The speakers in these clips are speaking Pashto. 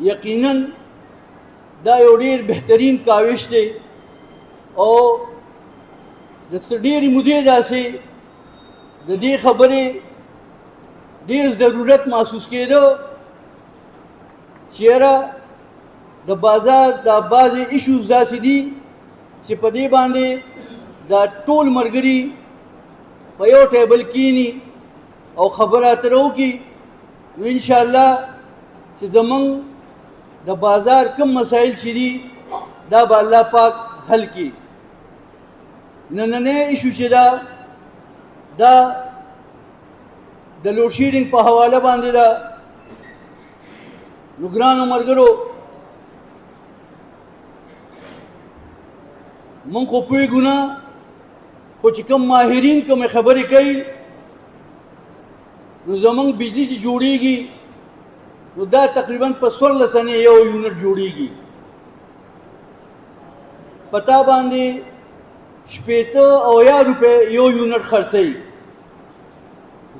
یقینا دا یو ډېر بهترین کاوش دی او د ډېرې مودې داسې د دې خبرې ډېر ضرورت محسوس کېده چې یاره د بازار دا بعضې ایشوز داسې دي چې په دې باندې دا ټول ملګري په یو ټیبل کینی او خبره اتره وکړي نو انشاءالله چې زمونږ د بازار کم مسایل چې دي دا به الله پاک حل کړي. نننی ایشو چې دا د لوډ شیډینګ په حواله باندې ده. نو ګرانو ملګرو مونږ خو پوهېږو نه، خو چې کوم ماهرین کومې خبرې کوي نو زمونږ بجلی چې جوړیږي نو دا تقریبا په 14 سنې یو یونټ جوړیږي، په تا باندې 80 او 10 روپۍ یو یونټ خرڅوي.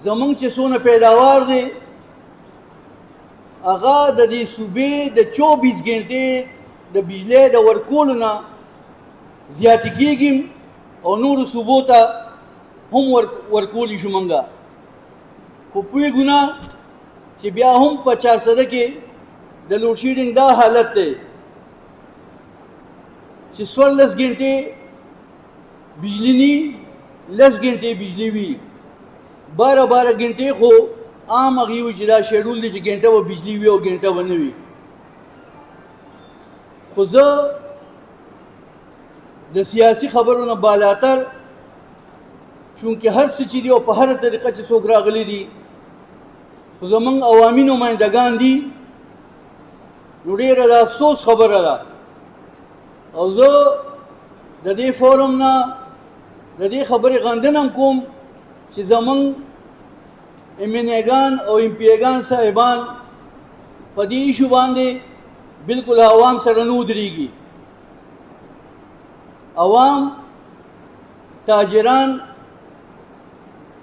زمونږ چې څونه پیداوار دی هغه د دې صوبې د 24 ګنټې د بجلی د ورکولو نه زیاتې کېږي او نورو صوبو ته هم ورکولی شو مونږه. خو پوهېږو نه چې بیا هم په 400 کې د لوډ شیډینګ دا حالت دی چې 14 ګنټې بجلی نی 10 ګنټې بجلی وي، 12 ګنټې خو عام هغې وي چې دا شیډول دی چې ګنټه به بجلی وي او ګنټه به نه وي. خو زه د سیاسي خبرو نه بالاتر چونکې هر څه چې دي او په هره طریقه چې څوک راغلي دي خو زمونږ عوامي نمایندګان دي نو ډېره د افسوس خبره ده. او زه د دې فورم نه د دې خبرې غندنه هم کوم چې زمونږ MNA-ګان او MP-ګان صاحبان په دې ایشو باندې بلکل عوام سره نه ودرېږي. عوام تاجران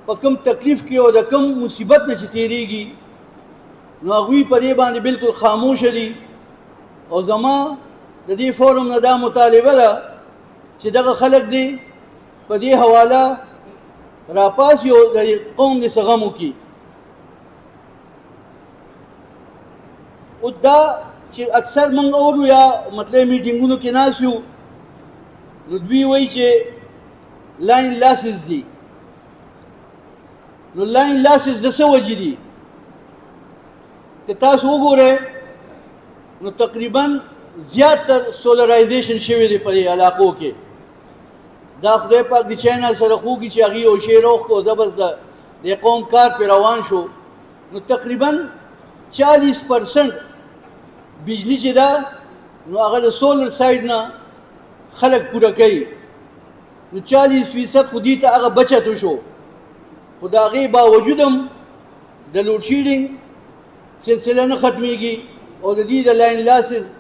په کوم تکلیف کې او د کوم مصیبت نه چې تېرېږي نو هغوی په دې باندې بلکل خاموشه دي. او زما د دې فورم نه دا مطالبه ده چې دغه خلک دی په دې حواله راپاسي او د قوم د څه غم وکړي. او دا چې اکثر موږ اورو یا مطلب میټینګونو کې ناست یو نو دوی وایي چې لاین لاسز دي. نو لاین لاسز د څه وجې دي؟ که تاسو وګورئ نو تقریبا زیاتر سولرایزیشن شوی دی په دې علاقو کې. دا خدای پاک د چینل سره خوږي چې هغې یو شی راوښکو زبس د قوم کار پرې روان شو نو تقریبا 40% بجلی چې ده نو هغه د سولر سایډ نه خلک پوره کوي. نو 40% خو دې ته هغه بچت وشو، خو د هغې باوجود هم د لوډ شیډینګ سلسله نه ختمیږي او د دې د لاین لاسز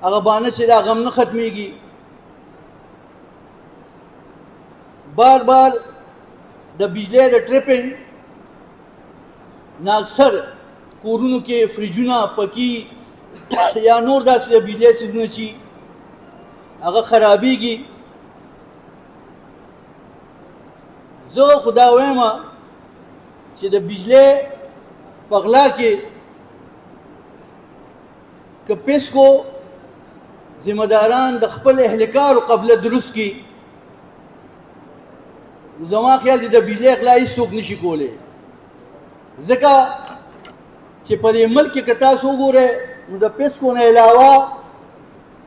هغه بانه چې دا غم نه ختمیږي. بار بار د بجلی د ټریپینګ نه اکثر کورونو کې فریجونه پکې یا نور داسې د بجلی څیزونه چې هغه خرابېږي. زه خو دا وایم چې د بجلی په غلا کې که پیسکو ذمہداران د خپل اهلکارو قبله درست کړي زما خیال دی د بجلی غلا هېڅوک نشي کولی، ځکه چې په دې ملک کې که تاسو وګورئ نو د پیسکو نه علاوه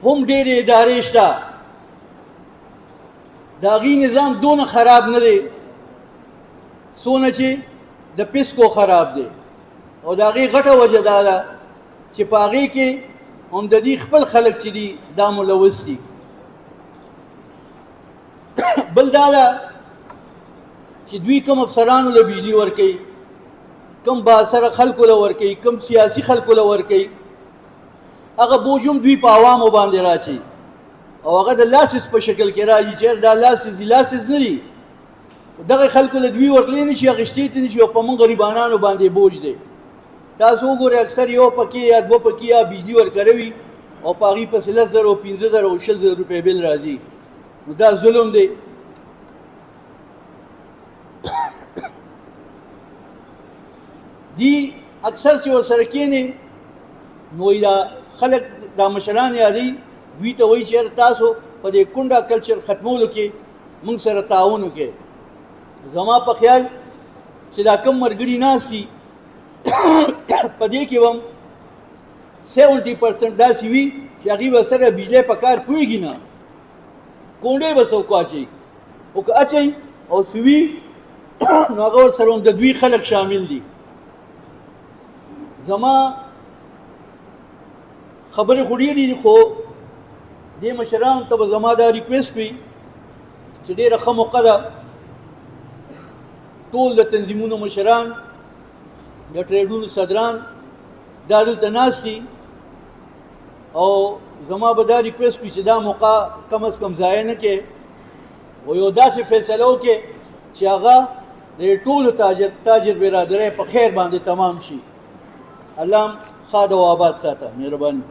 هم ډېرې ادارې شته. د هغې نظام دونه خراب نه دی څونه چې د پیسکو خراب دی او د هغې غټه وجه دا ده چې په هغې کې هم د دې خپل خلک چې دي دا ملوث دي. بل دا ده چې دوی کوم افسرانو له بجلی ورکوي، کوم بااثره خلکو له ورکوي، کوم سیاسي خلکو له ورکوي، هغه بوج هم دوی په عوامو باندې راچوي او هغه د لاسز په شکل کې راځي چې دا لاسز نه دي، دغه خلکو له دوی ورکلی نه شي اخیستی ته نه شي او په موږ غریبانانو باندې بوج دی. تاسو وګورئ اکثر یو پکې یا دوه پکې یا بجلی ورکوي او په هغې پسې 10,000 او 15,000 او 20,000 روپۍ بل راځي، نو دا ظلم دی. دی اکثر چې ورسره کښېنې نو دا خلک دا مشران یادوي، دوی ته وایي چې یاره تاسو په دې کونډه کلچر ختمولو کې موږ سره تعاون وکړئ. زما په خیال چې دا کم ملګري ناست دي په دې کې به هم 70% داسې وي چې هغوی به سره بجلی په کار پوهېږي نه، کونډې به څوک واچوي، خو که اچوي او څه وي نو هغه ورسره هم د دوی خلک شامل دي. زما خبرې خو ډېرې دي، خو دې مشرانو ته به زما دا ریکویسټ وي چې ډېره ښه موقع ده، ټول د تنظیمونو مشران، د ټریډونو صدران دا دلته ناست دي، او زما به دا ریکویسټ وي چې دا موقع کم از کم ضایع نه کړي او یو داسې فیصله وکړي چې هغه د ټولو تاجر برادرۍ په خیر باندې تمام شي. الله ښاد او آباد ساته. مهرباني.